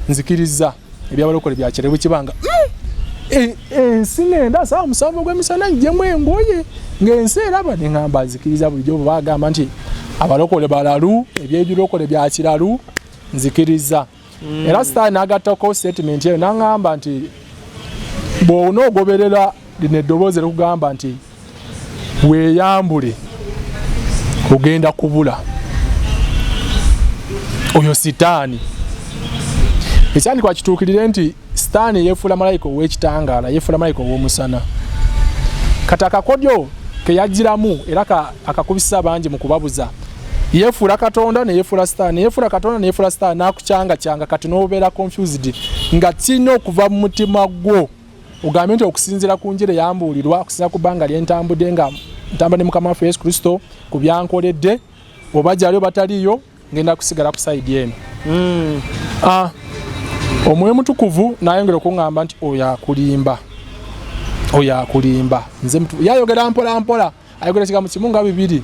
nzikiriza ebyabalokole byakiralu bwekibanga ensi ngenda saa musanvu ogw'emisana njemu engoye ng'ensi eraba neŋŋamba nzikiriza bulijjo bagamba nti abalokole balalu ebyebirokole byakiralu nzikiriza era sitaani n'agattako statement eyo n'aŋŋamba nti bw'onoogoberera lino eddoboozi erikugamba nti weeyambule ogenda kubula oyo sitaani ekyandikwa kituukirire nti sitaani yeefuula malayika ow'ekitangaala yeefuula malayika ow'omusana kati akakodyo ke yagiramu era akakubisa bangi mu kubabuza yefuula katonda ne yefuula sitaani yefuula katonda ne yefuula sitaani n'akucyanga kati n'obeera confused nga kirina okuva mu mutima gwo ogambye nti okusinziira ku njira eyambuulirwa okusinziira ku bbanga lyentambudde nga ntambula ne mukama waffe Yesu Kristo ku byankoledde oba gyali oba taliyo ngenda kusigala ku sayidi eno omwoyo mutukuvu n'ayongera okuŋŋamba nti oyo akulimba nze yayogera mpola mpola ayogera ekigambo kimu nga bibiri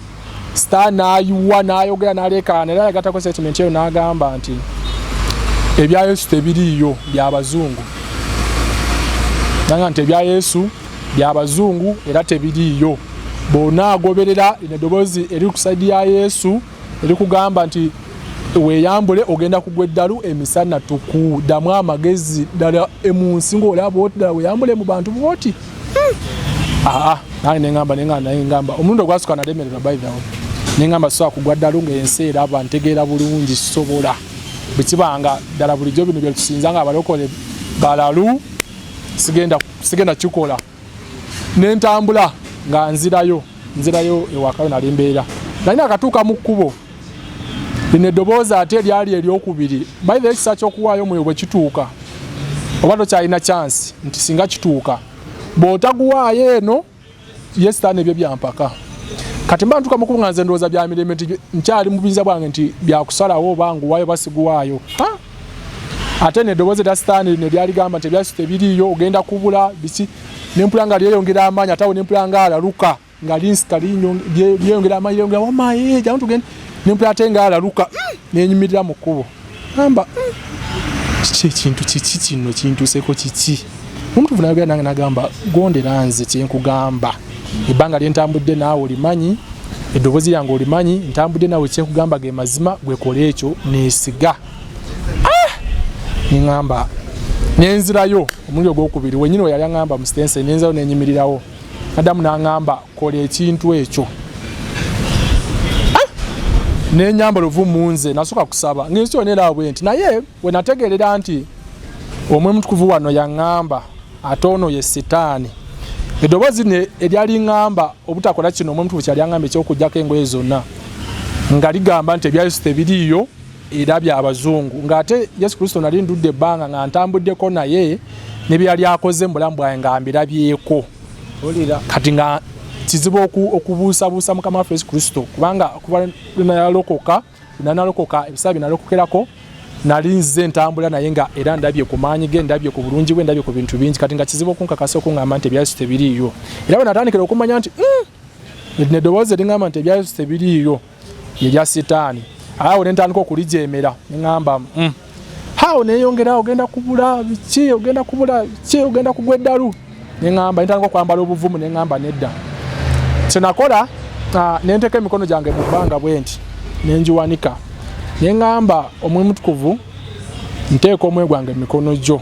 sitaani n'ayiwa n'ayogera n'aleekaana era yagattako statement eyo n'agamba nti ebya Yesu tebiriiyo by'abazungu nanga nti ebya Yesu by'abazungu era tebiriiyo bw'onaagoberera lino eddoboozi eri ku sayidi ya Yesu eri kugamba nti weeyambule ogenda kugwa eddalu emisana tukuddamu amagezi ddala mu nsi ng'olaba oti ddala weeyambule mu bantu bwoti naye neŋŋamba omulundi ogwasooka nalemererwa by the way neŋŋamba sobola kugwa ddalu ng'ensi eraba ntegeera bulungi sobola bwe kibanga ddala bulijjo bino bye tusinza nga abalokole balalu sigenda kikola nentambula nga nzirayo ewakayo nali mbeera nalina akatuuka mu kkubo lino eddoboozi ate eryali eryokubiri by the way ekisa ky'okuwaayo omwoyo bwe kituuka oba tokyalina chance nti singa kituuka bw'otaguwaayo eno ye sitaani ebyo byampaka kati mba ntuuka mukubu nga nze ndowooza bya mirembe nti nkyali mu buyinza bwange nti byakusalawo oba nguwaayo basiguwaayo ate neddoboozi erya sitaani lino eryaligamba nti ebyasu tebiriiyo ogenda kubula biki nempula nga lyeyongera amaanyi atawo nempula nga alaluka nga linsika lyeyongera amaanyi lyeyongera wamaye jamu tugende nempula ate nga alaluka nenyimirira mu kkubo gamba kiki ekintu kiki kino kintuuseko kiki omuntu vunayogera nange nagamba gondera nze kyenkugamba ebbanga lyentambudde naawe olimanyi eddoboozi lyange olimanyi ntambudde naawe kyenkugamba ge mazima gwekole ekyo neesiga neŋŋamba nenzirayo omulundi ogwokubiri wenyini we yali aŋŋamba mu sitense nenzirayo nenyimirirawo adamu n'aŋŋamba kola ekintu ekyo nenyambala ovumu nze nasooka kusaba ng'ensi yonna era bwe nti naye we nategeerera nti omwoyo mutukuvu wano yaŋŋamba ate ono ye sitaani eddoboozi eryali ŋŋamba obutakola kino omwoyo mutukuvu kyali aŋŋamba ekyokuggyako engoye zonna nga ligamba nti ebya Yesu tebiriiyo era by'abazungu ng'ate Yesu Kristo nali ndudde ebbanga nga ntambuddeko naye ne bye yali akoze mu bulamu bwange nga mbirabyeko kati nga kizibu okubuusabuusa Mukama waffe Yesu Kristo kubanga kuba nalokoka ebisaba binalokokerako nali nze ntambula naye nga era ndabye ku maanyi ge ndabye ku bulungi bwe ndabye ku bintu bingi kati nga kizibu okunkakasa okuŋŋamba nti ebya Yesu tebiriiyo era bwe natandikira okumanya nti neddoboozi eriŋŋamba nti ebya Yesu tebiriiyo ebya Sitaani awo ne ntandika okulijeemera ne ŋŋamba awo neeyongera ogenda kubula biki ogenda kugwa eddalu ne ŋŋamba ne ntandika okwambala obuvumu ne ŋŋamba nedda kye nakola ne nteeka emikono gyange mu bbanga bwe nti ne ngiwanika ne ŋŋamba Omwoyo Mutukuvu nteeka omwoyo gwange mu mikono gyo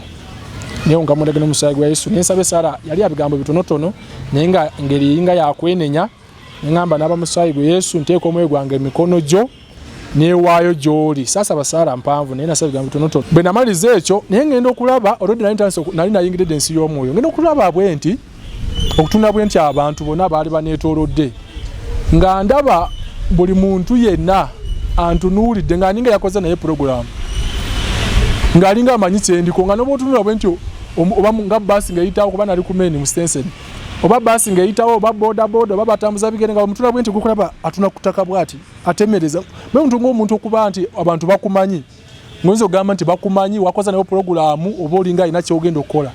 neewunga mu ndagano musaayi gwa Yesu ne nsaba Sara yali abigambo bitonotono naye nga ngeri yinga yakwenenya ne ŋŋamba n'aba musaayi gwa Yesu nteeka omwoyo gwange mu mikono gyo neewaayo gy'oli saasaba Sara mpanvu naye nasaba bigambo bitonotono bwe namaliza ekyo naye ngenda okulaba olwedde nali nayingiridde ensi y'omwoyo ngenda okulaba bwe nti okutunda bwe nti abantu bonna baali baneetoolodde nga ndaba buli muntu yenna antunuulidde ng'aninga yakoze naye puroguramu ng'alinga amanyi kyendiko nga noba otunula bwe nti oba nga baasi ng'eyitawo kuba nali ku meni mu Stenseni oba baasi ng'eyitawo oba bodaboda oba batambuza bigere nga mutula bwe nti gukulaba atuna kutaka bwati atemereza bwe muntu ng'omuntu okuba nti abantu bakumanyi ngoyinza okugamba nti bakumanyi wakoze naye puroguramu oba olinga alina kyogenda okukola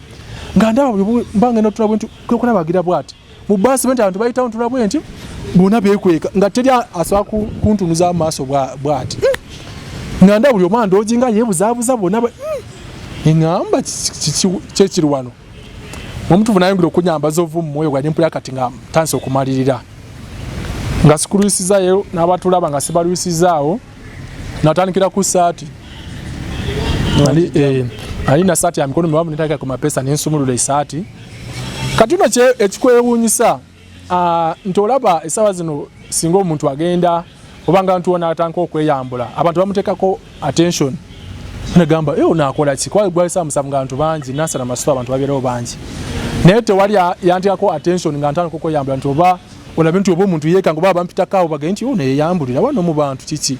nga ndaba mbanga notula bwe nti kulaba agira bwati mu baasi bwe nti abantu bayitawo ntula bwe nti bonna beekweka nga teri asobola kuntunuza amaaso bwati nga ndaba buli omu andoogi nga yeebuzaabuza bonna eŋŋamba kyekiri wano Omutukuvu nayongera okunyambaza obuvumu mu mwoyo gwange mpulira kati nga ntandise okumalirira nga sikulwisizayo n'abatulaba nga sibalwisizaawo natandikira ku saati alina saati ya mikono miwanvu netandika ku mapesa nensumulula esaati kati no ekikwewuunyisa nti olaba essaawa zino singa omuntu agenda oba nga ntuwona atandika okweyambula abantu bamuteekako attention negamba naakola ki kuba gwalisa musanvu nga abantu bangi nasala masuto abantu babeerawo bangi naye tewali yantikako attention nga ntandika okweyambula nti oba olabe nti oba omuntu yeekanga oba bampitakawo bagende nti neeyambulira wano mu bantu kiki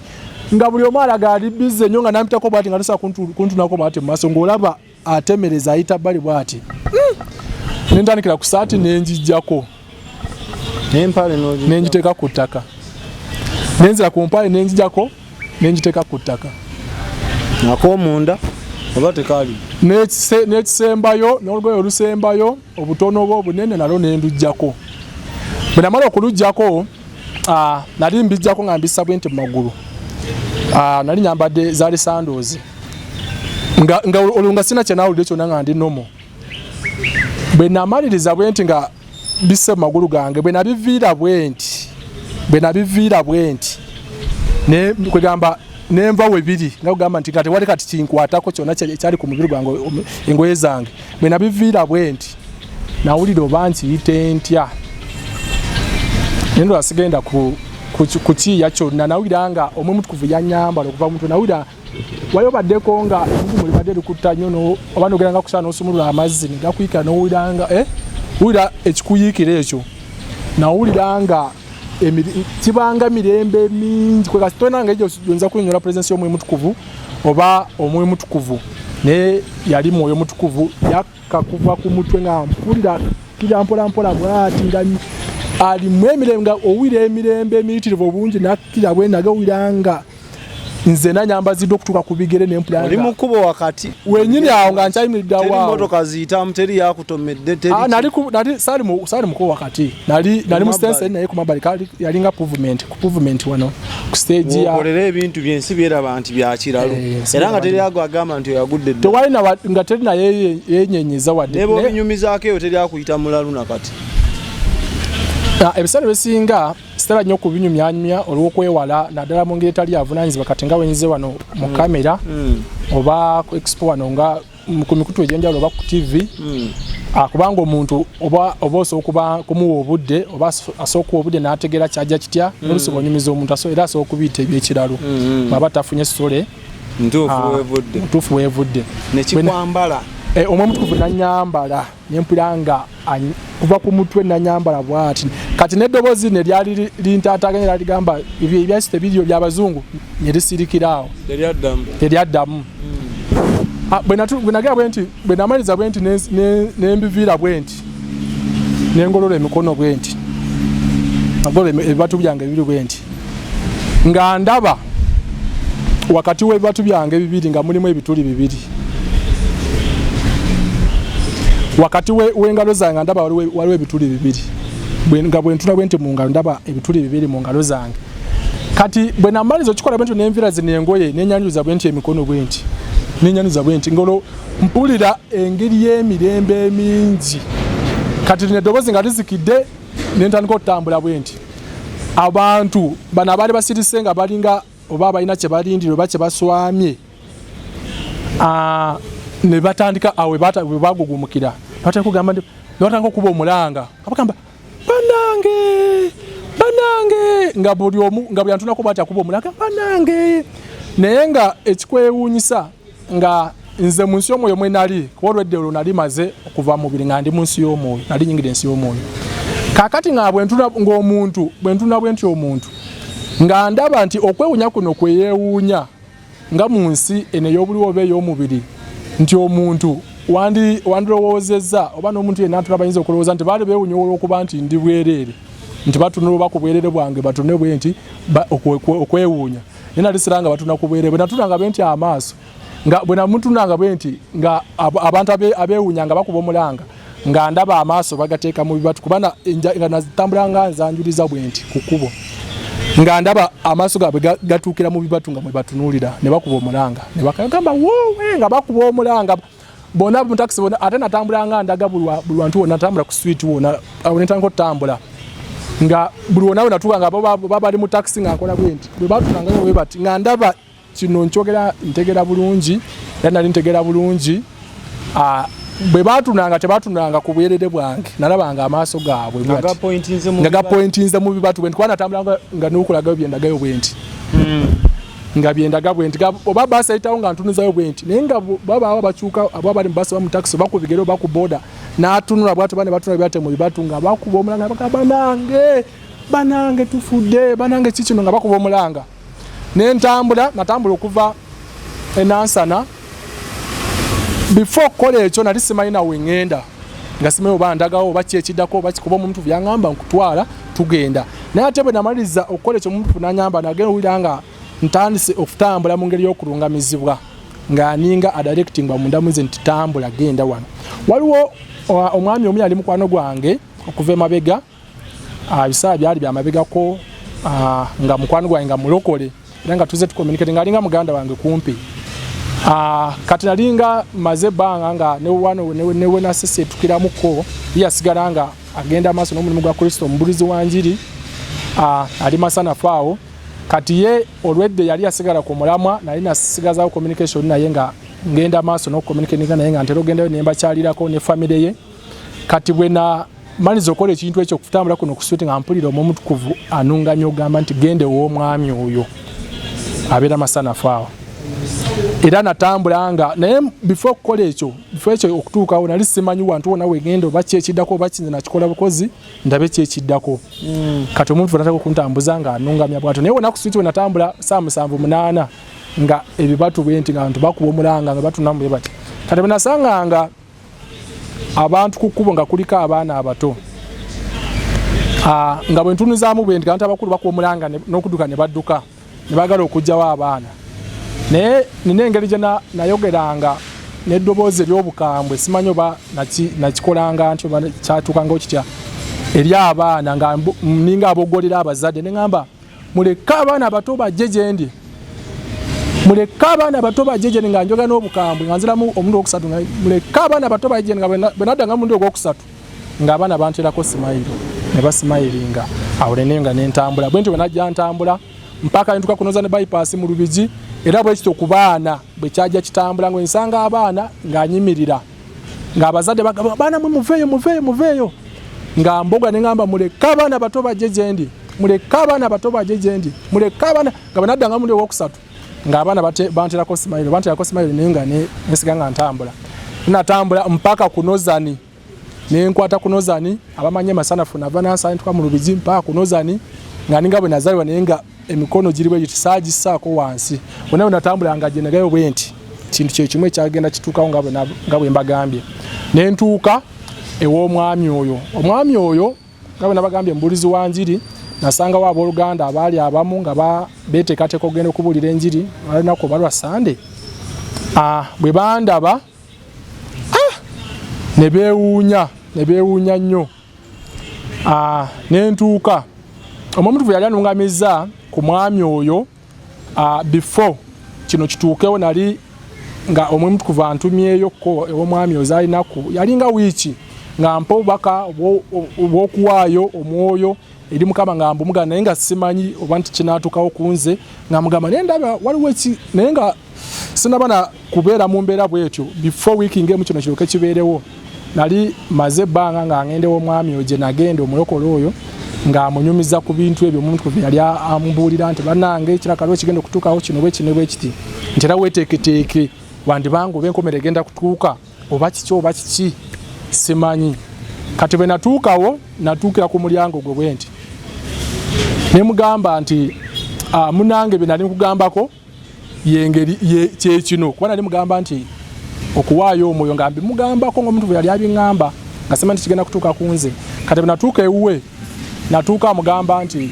nga buli omu alaga ali bize nnyo nga nampitako bwati nga tosobola kuntunako bwati mu maaso ng'olaba atemereza ayita bbali bwati nentandikira ku saati nenjijjako nenjiteeka ku ttaka nenzira ku mpale nenjijjako nenjiteeka ku ttaka akomunda oba tekaali n'ekisembayo n'olugoye olusembayo obutono oba obunene nalwo nendujjako bwe namala okulujjako nali mbijjako nga mbissa bwe nti mu magulu nali nyambadde zaali sandals nga olwo nga sina kyenawulidde kyonna nga ndi nomo bwe namaliriza bwe nti nga bisse mu magulu gange bwe nabiviira bwe nti kwegamba nenva webiri nga kugamba nti kati wali kati kinkwatako kyonna ekyali ku mubiri gwange engoye zange bwe nabiviira bwe nti nawulira oba nkiyite ntya nendo asigenda ku kiya kyonna nawulira nga Omwoyo Mutukuvu yanyambala okuva mutwe nawulira wayobaddeko nga ebuvumu libadde likutta nnyo oba nogera nga kusaa n'osumulula amazzi negakuyikira nowulira nga wulira ekikuyiikira ekyo nawulira nga kibanga mirembe mingi kwega sitona nga ejo yonza kunyonyola presence y'Omwoyo Mutukuvu oba Omwoyo Mutukuvu ne yali Mwoyo Mutukuvu yakakuva ku mutwe nga mpulira kira mpola bwati nga ali mwemirembe nga owira emirembe emiyitirivu obungi nakira bwe nagawiranga nze nanyambaziddwa okutuuka ku bigere nempulanga oli mu kkubo wakati wenyini awo nga nkyayimiridde awo teri motoka ziyitamu teri yakutomedde nali saali mu kkubo wakati nali mu Stenseni naye ku mabbali yalinga puvement wano ku stage okolera ebintu byensi byeraba nti byakiralu era nga teri ago agamba nti oyagudde tewali nga teri naye yenyenyeza wadde neba obinyumizaako eyo teri akuyita mulalu nakati ebiseera bisinga sitera nnyo kubinyumyanyumya olw'okwewala naddala mu ngeri etali avunaanyizibwa kati nga wenyize wano mu kamera oba ku expo wano nga ku mikutu egyenjawulo oba ku TV kubanga omuntu oba osobola kumuwa obudde oba asobola okuwa obudde n'ategeera kyajja kitya n'olusiba onyumiza omuntu era asobola okubiyita ebyekiralu bw'aba tafunye sole ntuufu weevudde nekikwambala Omwoyo Mutukuvu nanyambala nempulira nga kuva ku mutwe nanyambala bwati kati n'eddoboozi ne lyali lintaataganya era ligamba ebyasi tebiriyo by'abazungu ne lisirikiraawo teryaddamu bwe nagera bwe nti bwe namaliza bwe nti nembiviira bwe nti nengolola emikono bwe nti agobe ebibatu byange bibiri bwenti nga ndaba wakati w'ebibatu byange bibiri nga mulimu ebituli bibiri wakati w'engalo zange ndaba waliwo ebituli bibiri nga bwentula bwenti mu ngalo ndaba ebituli bibiri mu ngalo zange kati bwe namaliza okikola bwenti n'envira zino engoye n'enyanjuza bwenti emikono bwenti n'enyanjuza bwenti ngolo mpulira engeri y'emirembe mingi kati lino eddoboozi nga lizikidde n'entandika okutambula bwenti abantu bano abaali basirise nga balinga oba balina kye balindira oba kye baswamye ne batandika awe bagugumukira batandika kugamba nti batandika okuba omulanga abagamba banange nga buli omu nga buli antunako bwati akuba omulanga banange naye nga ekikwewuunyisa nga nze mu nsi y'omwoyo mwe nali kuba olwedde olwo nali maze okuva mu mubiri nga ndi mu nsi y'omwoyo nali nyingire ensi y'omwoyo kaakati nga ng'omuntu bwentuna bwenti omuntu nga ndaba nti okwewuunya kuno kweyeewuunya nga mu nsi eno ey'obuliwo oba ey'omubiri nti omuntu wandirowoozezza oba n'omuntu yenna atula bayinza okulowooza nti baali beewuunya olw'okuba nti ndi bwereere nti batunula oba ku bwereere bwange batune bwe nti okwewuunya naye nali siranga batuna ku bwereere bwe natunanga bwe nti amaaso nga bwe namutunanga bwe nti nga abantu abeewuunya nga bakuba omulanga nga ndaba amaaso bagateeka mu bibatu kubanga nga nazitambulanga nzanjuliza bwe nti ku kkubo nga ndaba amaaso gaabwe gatuukira mu bibatu nga mwe batunuulira ne bakuba omulanga ne bakagamba woowe nga bakuba omulanga bona mu taxi bona ate natambulanga ndaga buli wantu wonna natambula ku street wonna awo netandika okutambula nga buli wonna we natuuka nga baba bali mu taxi nga nkola bwe nti bwe batunanga bwe bati nga ndaba kino nkyogera ntegera bulungi era nali ntegera bulungi bwe batunanga tebatunanga ku bwerere bwange nalabanga amaaso gaabwe nga gapointinze mu bibatu bwe nti natambulanga nga n'okulaga byendagayo bwe nti nga byendaga bwe nti oba basi ayitawo nga ntunizayo bwe nti naye nga babaawo bakyuka abo bali mu basi ba mu taxi oba ku bigere oba ku boda n'atunula bwatu bane batunula byate mu bibatu nga bakuba omulanga bagamba banange tufudde banange kikino nga bakuba omulanga natambula okuva enansana before kola ekyo nali simanyi nawe ngenda nga simanyi oba ndagawo oba kyekiddako oba kikuba omuntu byangamba nkutwala tugenda naye ate bwe namaliza okukola ekyo omuntu nanyamba nagenda owulira nga ntandise okutambula mu ngeri y'okulungamizibwa ng'aninga adirectingwa mu ndamu ze nti tambula genda wano waliwo omwami omu yali mukwano gwange okuva emabega ebiseera byali byamabegako nga mukwano gwange nga mulokole era nga tuze tucommunicate ng'alinga muganda wange kumpi kati nalinga maze ebbanga nga newe nasesetukiramuko yasigala nga agenda amaaso n'omulimu gwa Kristo omubulizi wa njiri ali masanafu awo kati ye olwedde yali yasigala ku mulamwa nali nasigazawo communication naye nga ngenda amaaso n'okucommunicatinga naye nga ntera ogendayo ne mbakyalirako ne famire ye kati bwe namaliza okukola ekintu ekyo okutambula kuno ku street nga mpulira omutukuvu anunganya ogamba nti gende w'omwami oyo abeera masanafu awo era natambula nga naye before okukola ekyo okutuukawo nali simanyi wantu wonna wegenda oba kyekiddako oba kinze nakikola bukozi ndabe kyekiddako kati omuntu nataka okuntambuza nga anungamya bwatyo naye wonna ku street we natambula 7-8 nga ebibatu bwe nti nga abantu bakuba omulanga nga batunamu bwe bati kati bwe nasanga nga abantu ku kkubo nga kuliko abaana abato nga bwe ntunuzaamu bwe nti abantu abakulu bakuba omulanga n'okudduka ne badduka ne baagala okugyawo abaana naye nina engeri gye nayogeranga n'eddoboozi ery'obukambwe simanyi oba nakikolanga nti oba kyatuukangawo kitya eri abaana nga ninga aboggolera abazadde ne ŋŋamba muleke abaana abato bajje gye ndi muleke abaana abato bajje gye ndi nga njogera n'obukambwe nga nziramu omuntu owokusatu muleke abaana abato bajje nga bwe nadda nga mundi ogwokusatu ng'abaana banterako simayiro ne basimayiringa awo nene nga nentambula bwe nti bwe najja ntambula mpaka ntuuka kunoza ne bypass mu Lubigi era bwe kityo ku baana bwe kyajja kitambula ngo nsanga abaana ng'anyimirira ng'abazadde bagamba abaana mwe muveeyo nga mboga ne ŋŋamba muleke abaana bato bajje gye ndi muleke abaana bato bajje gye ndi muleke abaana nga bwe nadda nga mundi ogwokusatu ng'abaana banterako simayiro naye nga nesiga nga ntambula natambula mpaka ku Nozani nenkwata ku Nozani abamanye masanafu nava nansala ntuuka mu Lubigi mpaka ku Nozani nga ninga bwe nazaliwa naye nga emikono giri bwe gisaako wansi bonna bwe natambulanga gye nagayo bwe nti kintu kyekimu ekyagenda kituukawo nga bwe mbagambye ne ntuuka ew'omwami oyo omwami oyo nga bwe nabagambye mubulizi wa njiri nasanga wa abooluganda abaali abamu nga beeteekateeka okugenda okubuulira enjiri balinaku obalwa Sande bwe bandaba ne beewuunya nnyo nentuuka omwomutuufu yali anungamizza ku mwami oyo before kino kituukewo nali nga omwemutukuvu antumyeyo ko ew'omwami ozaalinaku yali nga wiiki nga mpa obubaka obw'okuwaayo omwoyo eri Mukama nga mbumuga naye nga simanyi oba nti kinaatuukawo ku nze nga mugamba naye ndaba waliwo naye nga sinaba na kubeera mu mbeera bw'etyo before wiiki ng'emu kino kiruke kibeerewo nali maze ebbanga nga ngende w'omwami oyo gye nagenda omulokole oyo ng'amunyumiza ku bintu ebyo omuntu yali amubuulira nti bannange ekirakalo ekigenda okutuukawo kino bwe kino bwe kiti nti era weeteeketeeke wandibanga oba enkomera egenda kutuuka oba kiki simanyi kati bwe natuukawo natuukira ku mulyango gwe bwe nti ne mugamba nti munange bye nali nkugambako yengeri kyekino kuba nali mugamba nti okuwaayo omwoyo nga mbimugambako ng'omuntu bwe yali abiŋŋamba nga simanyi kigenda kutuuka ku nze kati bwe natuuka ewuwe natuuka amugamba nti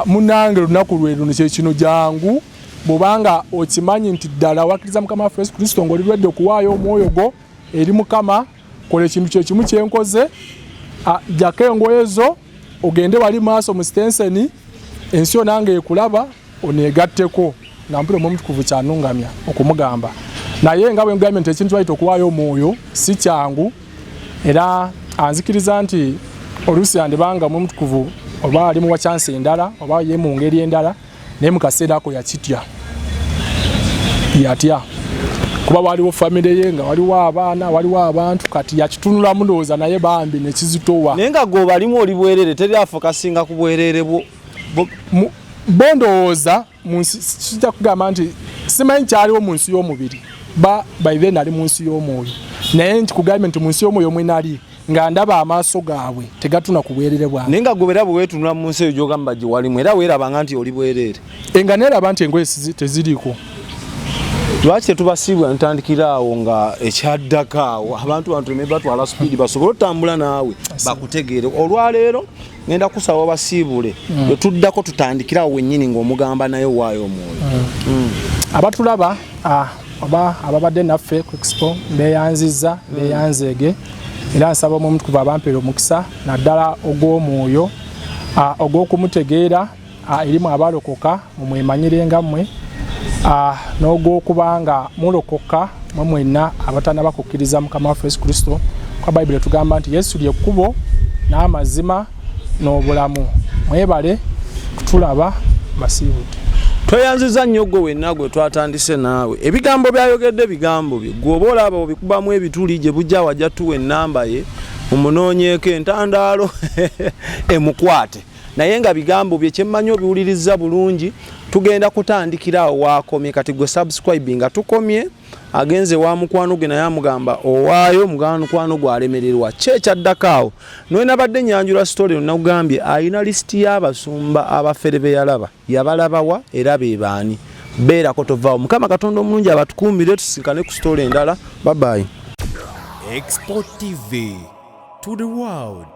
munange lunaku lwe luno kyekino jangu bw'obanga okimanyi nti ddala wakkiriza Mukama waffe Yesu Kristo ng'oli lwedde okuwaayo omwoyo gwo eri Mukama kola ekintu kye kimu kye nkoze jjako engoye zo ogende wali maaso mu sitenseni ensi yo nange ekulaba oneegatteko nga mpira omwomutukuvu kyanungamya okumugamba naye nga bwe mugambye nti ekintu bayita okuwaayo omwoyo si kyangu era anzikiriza nti oluusi yandibanga omwomutukuvu oba ali mu wakyansi endala oba ye mu ngeri endala naye mu kaseera ako yakitya yatya kuba waliwo famire ye nga waliwo abaana waliwo abantu kati yakitunulamu ndowooza naye bambi nekizitowa naye nga gwe balimu oli bwerere teri afokasinga ku bwerere bondowooza kijja kugamba nti simanyi kyaliwo mu nsi y'omubiri by then ali mu nsi y'omwoyo naye nkikugambye nti mu nsi y'omwoyo mwe nali nga ndaba amaaso gaabwe tegatuna ku bwerere bwange naye nga gwe era bwe weetunula mu nsi eyo gy'ogamba gye walimu era weerabanga nti oli bwerere nga neeraba nti engoye teziriiko lwaki tetubasiibwa ntandikira awo nga ekyaddako awo abantu bantu batwala supiidi basobole otambula naawe bakutegeere olwaleero ngenda kusaba basiibule wetuddako tutandikira awo wennyini ng'omugamba naye waayo omwoyo abatulaba oba ababadde naffe ku expo beeyanzizza beeyanzeege era nsaba omwomutukuvu abampeera omukisa naddala ogw'omwoyo ogw'okumutegeera erimu abalokoka mumwemanyirenga mmwe n'ogw'okubanga mulokoka mwe mwenna abatannaba kukkiriza Mukama waffe Yesu Kristo kwa Bayibuli tugamba nti Yesu lye kkubo n'amazima n'obulamu mwebale kutulaba basiibudde tweyanziza nnyo gwe wenna gwe twatandise naawe ebigambo byayogedde bigambo bye gwe oba olaba obikubamu ebituli gye bujja wajja tuwa ennamba ye mumunoonyeeko entandaalo emukwate naye nga bigambo bye kyemmanyi obiwuliriza bulungi tugenda kutandikira awo waakomye kati gwe subscribe nga tukomye agenze wa mukwano gwe naye amugamba owaayo mukwano gwalemererwa kyekyaddako awo nowe nabadde nyanjula story nagambye ayina lisiti y'abasumba abafere be yalaba yabalabawa era be baani beerako tovaawo Mukama Katonda omulungi abatukuumire tusinkane ku story endala bye. Export TV to the world.